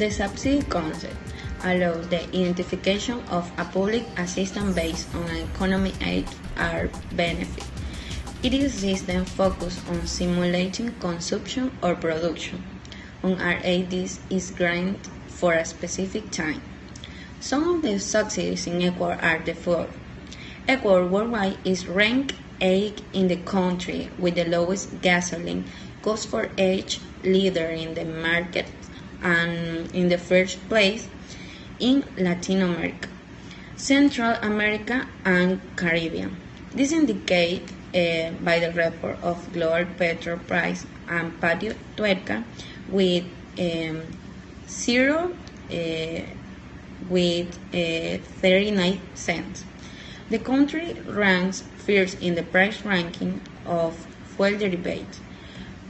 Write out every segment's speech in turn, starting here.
The subsidy concept allows the identification of a public assistance based on an economic aid or benefit. It is a system focused on simulating consumption or production. On our aid is granted for a specific time. Some of the subsidies in Ecuador are the following. Ecuador worldwide is ranked 8th in the country with the lowest gasoline cost for each leader in the market and in the first place in Latin America, Central America, and Caribbean. This indicated by the report of global petrol price and patio tuerca with 39 cents. The country ranks first in the price ranking of fuel derivatives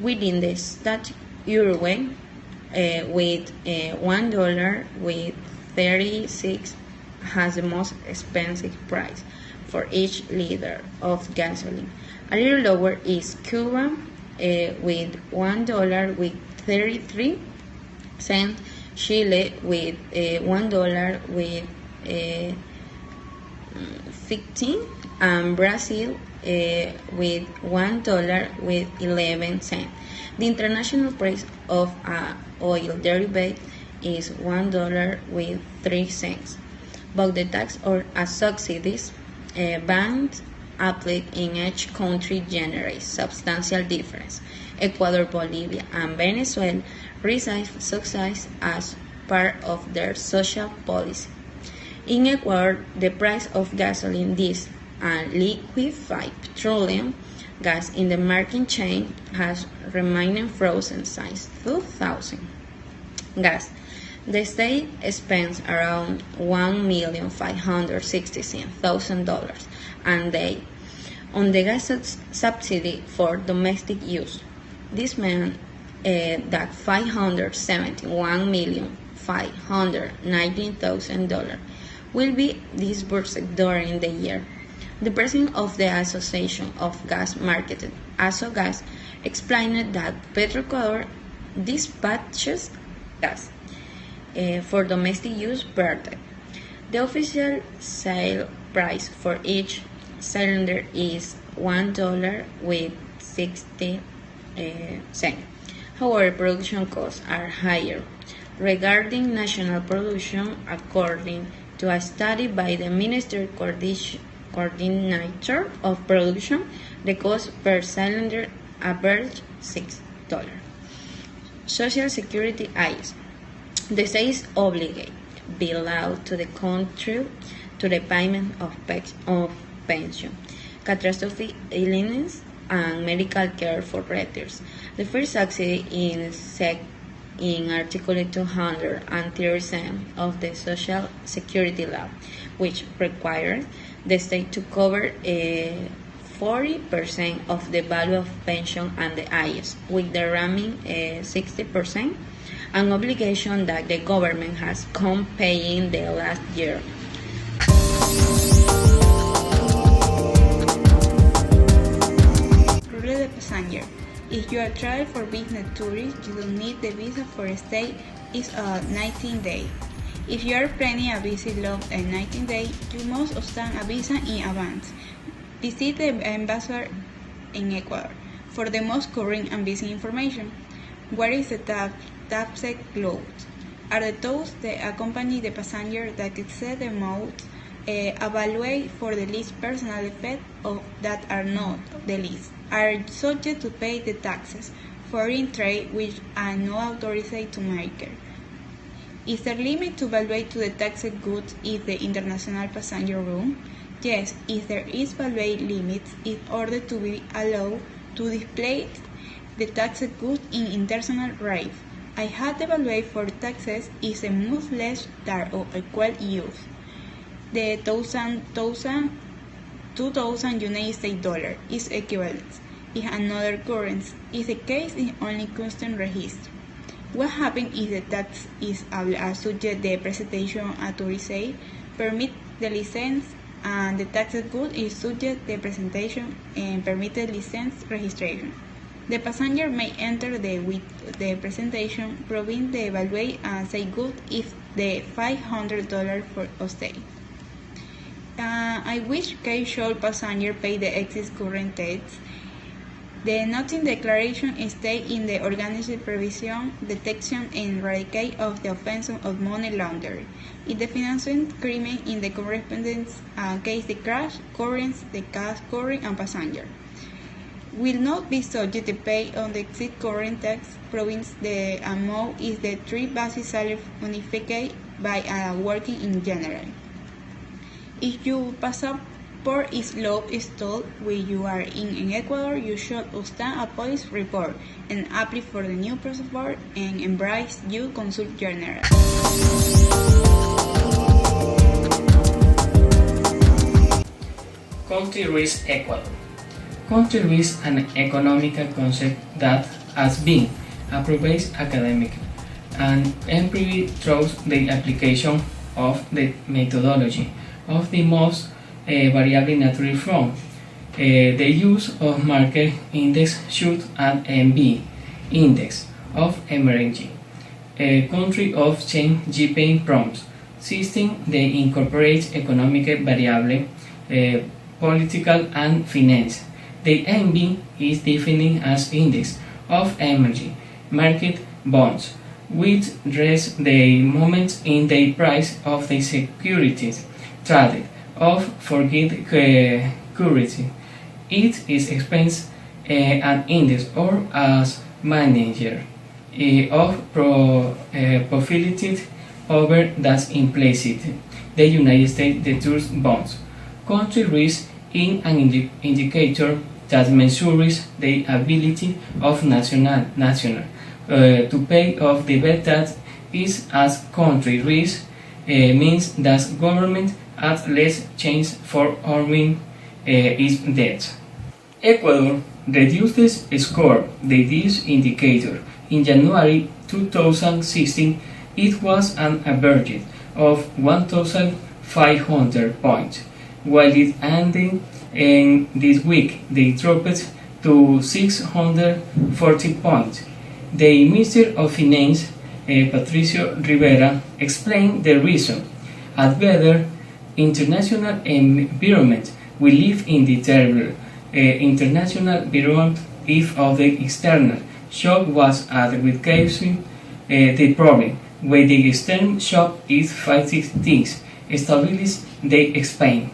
within the state Uruguay with $1 with 36 has the most expensive price for each liter of gasoline. A little lower is Cuba with $1 with 33 cents, Chile with $1 with 15, and Brazil with $1 with 11 cents. The international price of oil derivative is $1 with 3 cents. But the tax or subsidies bans applied in each country generate substantial difference. Ecuador, Bolivia, and Venezuela receive subsidies as part of their social policy. In Ecuador, the price of gasoline, diesel, and liquefied petroleum gas in the market chain has remained frozen since 2000. Gas. The state spends around $1,566,000 a day on the gas subsidy for domestic use. This means that $571,519,000 will be disbursed during the year. The president of the Association of Gas Marketing, ASOGAS, explained that Petroecuador dispatches gas for domestic use per day. The official sale price for each cylinder is $1 with 60 cents. However, production costs are higher. Regarding national production, according to a study by the Minister Coordinator of Production, the cost per cylinder averaged $6. Social Security aids. The state is obligated below to the country to the payment of pension, catastrophic illness, and medical care for retirees. The first subsidy in Article 237 of the Social Security Law, which requires the state to cover 40% of the value of pension and the IS, with the remaining 60%, an obligation that the government has come paying the last year. Rule the passenger. If you are traveling for business tourists, you don't need the visa for a stay is 19 days. If you are planning a visit longer than 19 days, you must obtain a visa in advance. Visit the ambassador in Ecuador for the most current and basic information. What is the taxed goods? Are the tolls that accompany the passenger that exceed the amount evaluated for the least personal effect of that are not the least, are subject to pay the taxes. Foreign trade which are not authorized to market. Is there limit to evaluate to the taxed goods in the international passenger room? Yes, if there is valuate limits in order to be allowed to display the taxed goods in international rate. I had evaluate for taxes is a much less than or equal use. The 2000 United States dollar is equivalent. If another currency is the case in only custom register. What happens if the tax is subject the presentation authorized, permit the license, and the taxed good is subject the presentation and permitted license registration? The passenger may enter with the presentation proving the evaluate and say good if the $500 for a stay. I wish K should passenger pay the excess current tax. The noting declaration stay in the organized prevention, detection, and eradicate of the offense of money laundering. In the financial crime in the correspondence case, the crash, currents, the cash, current, and passenger will not be subject to pay on the exit current tax province. The amount is the 3 basic salary unified by working in general. If your passport is lost stalled when you are in Ecuador, you should obtain a police report and apply for the new passport and embrace your consul general. Country risk Ecuador. Country risk an economical concept that has been approved academically and empirically through the application of the methodology of the most variable natural form. The use of market index should add MB index of emerging country of change GPA prompts system that incorporates economic variable, political and finance. The MB is defined as index of emerging market bonds, which rest the moments in the price of the securities traded of forget currency. It is expense an index or as manager of profitability over that's implicit. The United States deters bonds. Country risk in an indicator that measures the ability of national to pay off the debt that is as country risk means that government has less chance for earning its debt. Ecuador reduced its score the this indicator. In January 2016, it was an average of 1,500 points, while it ended in this week they dropped to 640 points. The Minister of Finance, Patricio Rivera, explained the reason. At better international environment, we live in the terrible international environment if of the external shock was aggregating the problem. When the external shock is fighting things, stabilities they expand.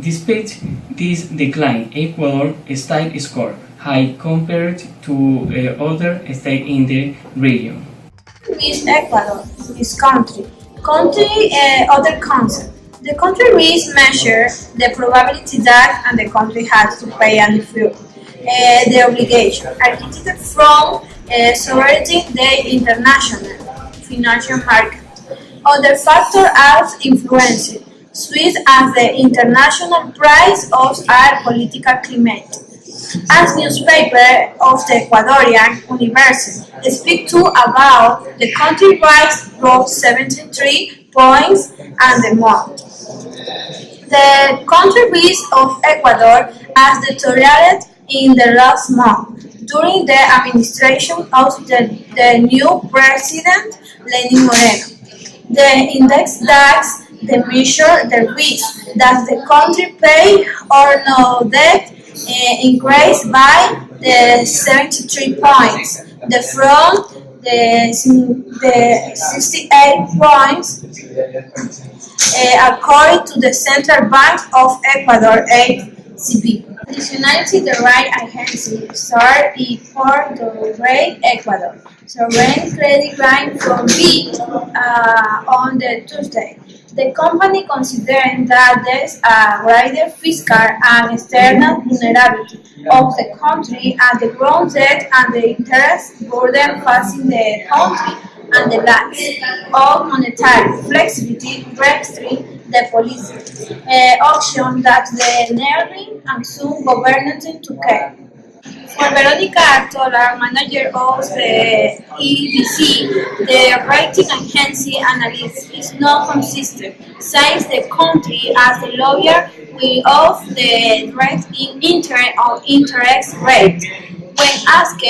Despite this decline, Ecuador still scored high compared to other states in the region. Risk Ecuador, this country. Other concept. The country risk measures the probability that and the country has to pay and fulfill the obligation. Architected from sovereignty the international financial market. Other factors are influenced, such as the international price of our political climate. As newspaper of the Ecuadorian University speak to about the country rise rose 73 points and the month. The country risk of Ecuador has deteriorated in the last month during the administration of the new president Lenin Moreno. The index DAX the measure the risk that the country pay or no debt increased by the 73 points. The from the 68 points according to the Central Bank of Ecuador ACB. Additionally, the right agency started for the rate Ecuador. Sovereign credit line from B on the Tuesday. The company considering that there's a greater fiscal and external vulnerability of the country and the gross debt and the interest burden facing the country and the lack of monetary flexibility restricts the policy option that the nearing and soon government to care. For Veronica Artola, manager of the EDITH, the rating agency analysis is not consistent, since the country as the lawyer will of the rate in interest rate. When asked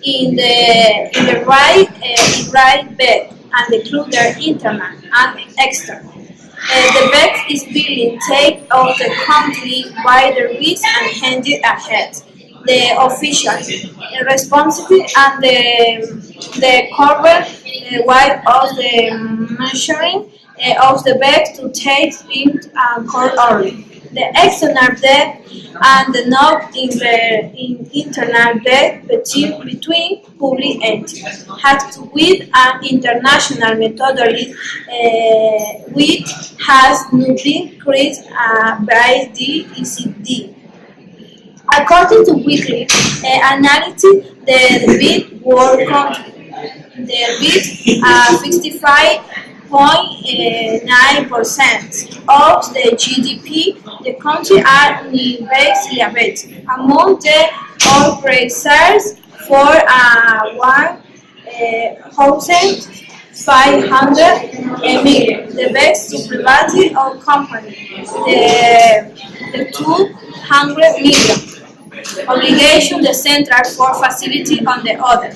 in the right bed and include internal and external. The best is being taken of the country by the risk and handed ahead. The official responsibility and the correct way of the measuring of the bed to take in court early. The external debt and the not internal debt between public entities has to with an international methodology which has not been created by the ECD. According to weekly analysis, the bid world country, the bid 55.9% of the GDP, the country are basically among the appraisers for 1,500 million. The best supremacy of company, the 200 million. Obligation the central for facility on the other.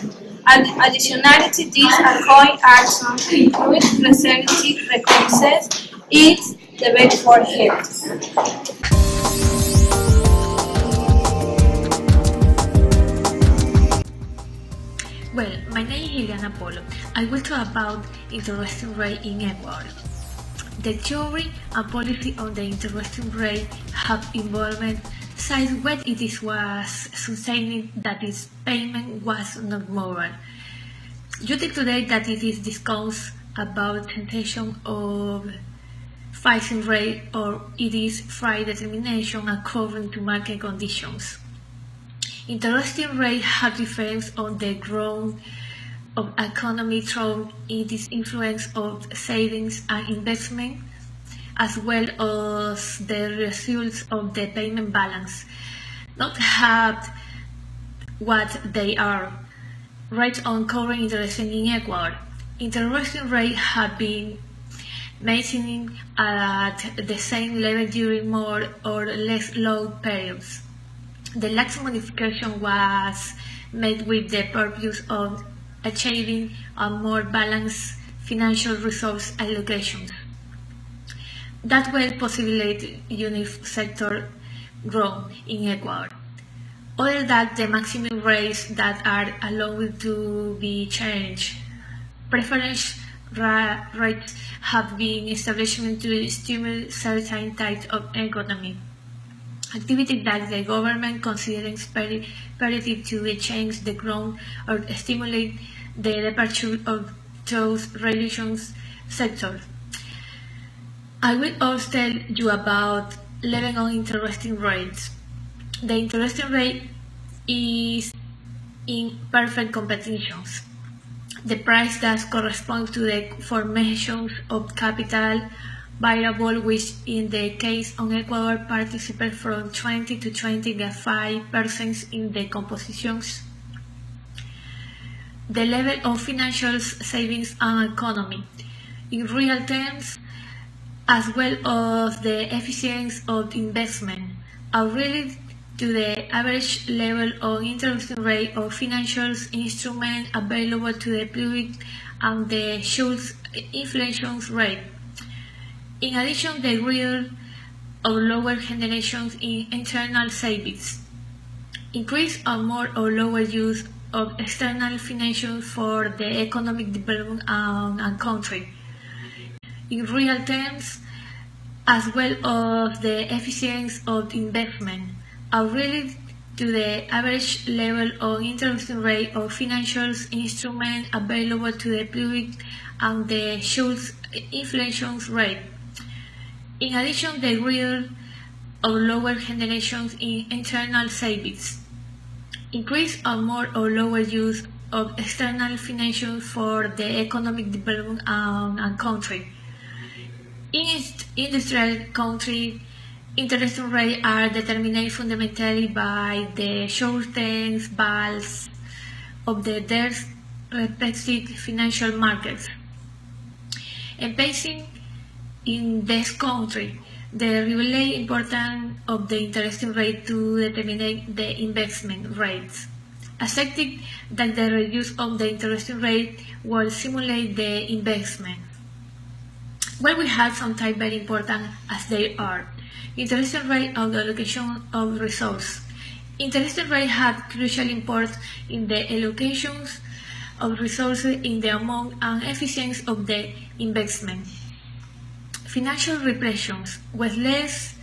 Additionality, these ongoing actions include facility recognizes it's the best for health. Well, my name is ILEANA APOLO. I will talk about interest rate in Ecuador. The theory and policy on the interest rate have involved since when it was sustaining that its payment was not moral. Due to today that it is discussed about temptation of fixing rate or it is free determination according to market conditions. Interest rate has difference on the growth of economy through its influence of savings and investment, as well as the results of the payment balance, not have what they are. Rates on current interest in Ecuador. Interest rates have been maintaining at the same level during more or less low periods. The last modification was made with the purpose of achieving a more balanced financial resource allocations that will possibilitate unit sector growth in Ecuador. Other than the maximum rates that are allowed to be changed, preference rates have been established to stimulate certain types of economy. Activity that the government considers imperative to change the growth or stimulate the departure of those religious sectors. I will also tell you about level on interest rates. The interest rate is in perfect competitions. The price that corresponds to the formation of capital variable, which in the case of Ecuador participates from 20 to 25% in the compositions. The level of financial savings and economy in real terms, as well as the efficiency of investment, are related to the average level of interest rate of financial instruments available to the public and the short inflation rate. In addition, the real or lower generations in internal savings, increase or more or lower use of external financing for the economic development and country. In real terms, as well as the efficiency of investment, are related to the average level of interest rate of financial instruments available to the public and the short inflation rate. In addition, the real or lower generations in internal savings, increase or more or lower use of external financing for the economic development and country. In industrial country, interest rates are determined fundamentally by the short-term balance of their respective financial markets. And basing in this country, the really important of the interest rate to determine the investment rates. accepting that the reduce of the interest rate will simulate the investment. Well, we have some type very important as they are. Interest rate of the allocation of resource. Interest rate have crucial importance in the allocations of resources in the amount and efficiency of the investment. Financial repressions with less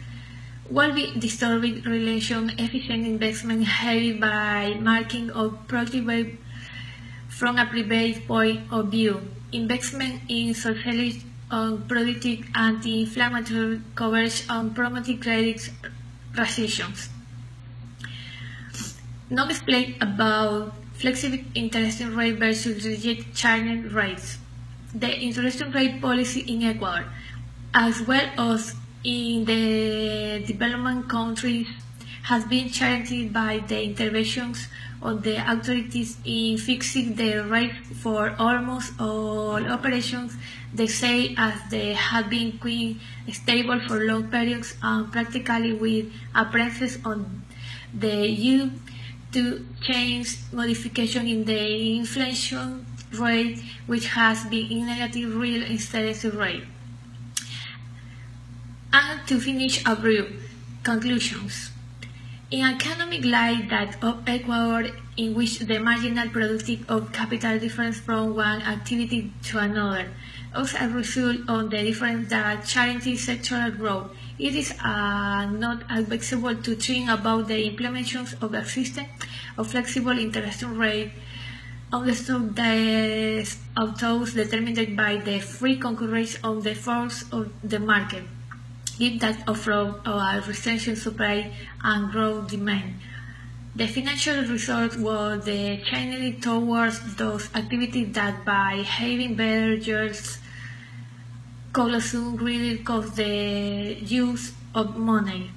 will be disturbing relation efficient investment heavy by marking of productive from a private point of view. Investment in socially productive anti-inflammatory coverage on promoting credit recessions. Not explain about flexible interest rate versus rigid channel rates. The interest rate policy in Ecuador, as well as in the development countries, has been challenged by the interventions of the authorities in fixing the rate for almost all operations. They say as they have been quite stable for long periods and practically with appearances on the due to change modification in the inflation rate, which has been in negative real interest rate. And to finish a brief conclusions. In economic life that of Ecuador, in which the marginal productive of capital differs from one activity to another, as a result of the difference that charity sectoral growth, it is not advisable to think about the implementation of a system of flexible interest rate understood as those determined by the free concurrence of the force of the market. If that of restriction supply and growth demand. The financial result was the channeling towards those activities that by having better yields could soon really cause the use of money.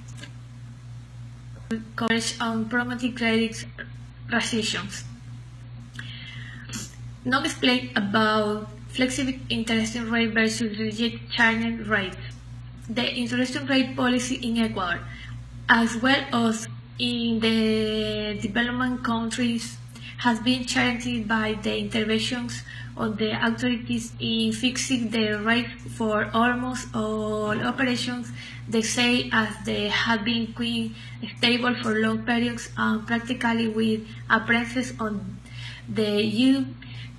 Coverage on promoting credit recessions. Not explain about flexible interest rate versus rigid channel rates. The interest rate policy in Ecuador, as well as in the development countries, has been challenged by the interventions of the authorities in fixing the rate for almost all operations. They say as they have been quite stable for long periods and practically with appearances on the due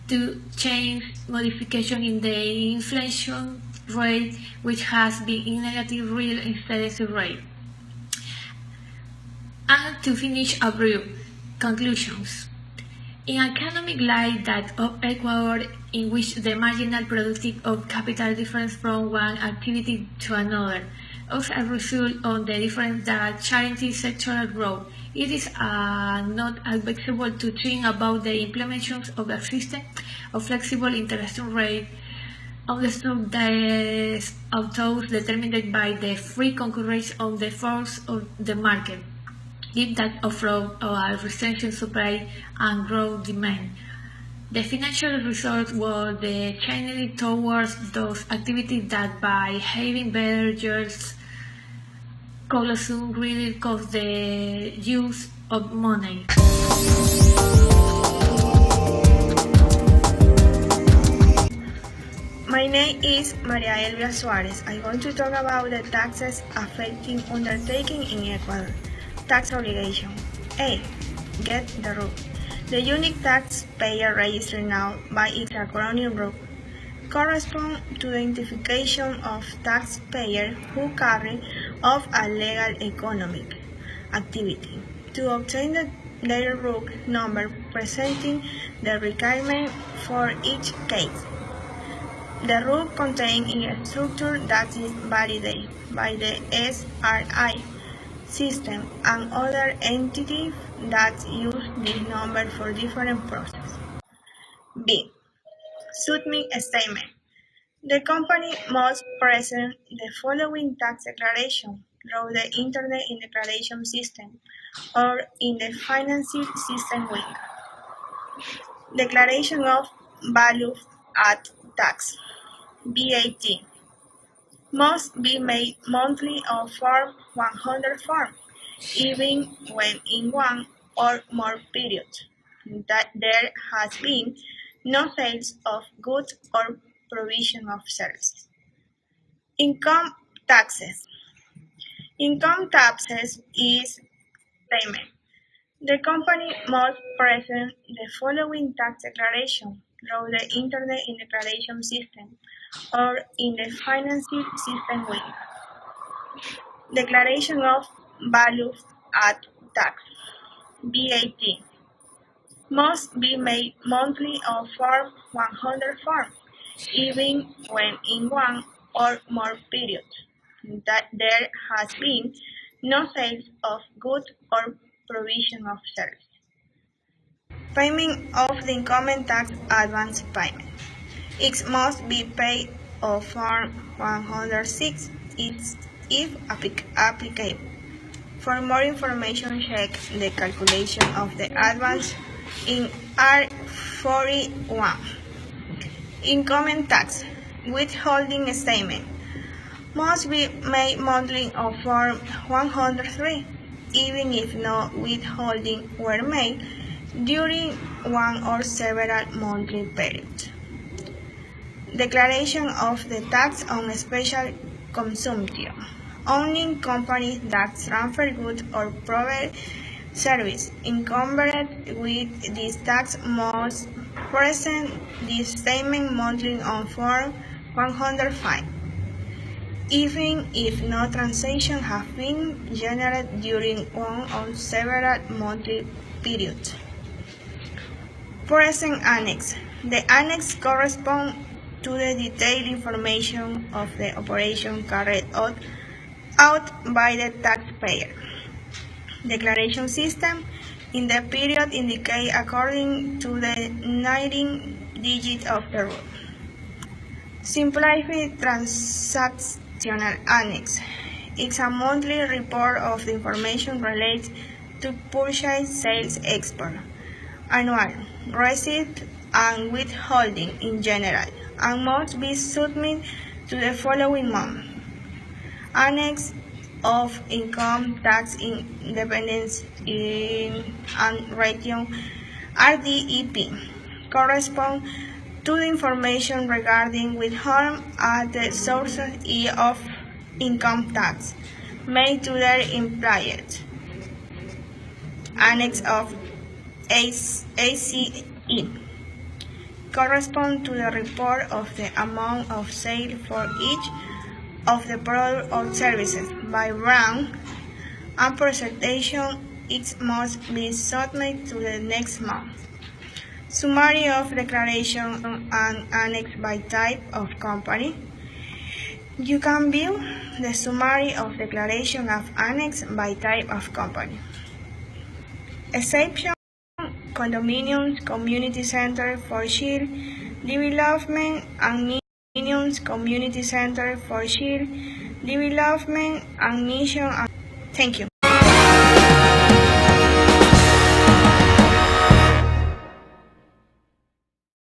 to change modification in the inflation rate, which has been in negative real interest rate. And to finish a brief conclusions. In economic life that of Ecuador, in which the marginal productive of capital differs from one activity to another, as a result of the difference that charity sectoral growth, it is not advisable to think about the implementation of a system of flexible interest rate understood as those determined by the free concurrence of the force of the market. If that of restriction supply and growth demand. The financial result was the channeling towards those activities that by having better yields could soon really cause the use of money. My name is María ELVIA SUAREZ. I'm going to talk about the taxes affecting undertaking in Ecuador. Tax obligation. A. Get the RUC. The unique taxpayer registered now by its acronym RUC corresponds to the identification of taxpayer who carry out a legal economic activity. To obtain their RUC number presenting the requirement for each case. The RUC contains a structure that is validated by the SRI system and other entities that use this number for different processes. B. Submit a statement. The company must present the following tax declaration through the Internet in Declaration System or in the Financial System link. Declaration of Value Added Tax (VAT) must be made monthly on Form 100 form, even when in one or more periods. that there has been no sales of goods or provision of services. Income taxes. Income taxes is payment. The company must present the following tax declaration through the Internet in Declaration System or in the financing system window. Declaration of Value Added Tax (VAT) must be made monthly on Form 100 form, even when in one or more periods that there has been no sales of goods or provision of service. Payment of the income tax advance payment. It must be paid on Form 106 if applicable. For more information, check the calculation of the advance in R41. Income tax withholding statement must be made monthly on Form 103, even if no withholding were made during one or several monthly periods. Declaration of the tax on special consumption. Only companies that transfer goods or provide service encumbered with this tax must present this statement monthly on Form 105, even if no transaction has been generated during one or several monthly periods. Present Annex. The Annex corresponds to the detailed information of the operation carried out by the taxpayer. Declaration system in the period indicate according to the 19 digit of the rule. Simplified Transactional Annex. It's a monthly report of the information related to purchase, sales, export, annual, receipt, and withholding in general, and must be submitted to the following month. Annex of Income Tax Independence and Region RDEP correspond to the information regarding withholding at the source of income tax made to their employers. Annex of ACE correspond to the report of the amount of sale for each of the products or services by brand and presentation. It must be submitted to the next month. Summary of declaration and annex by type of company. You can view the summary of declaration of annex by type of company. Exception: condominiums, community center for child development, and condominiums, community center for child development and mission. Thank you.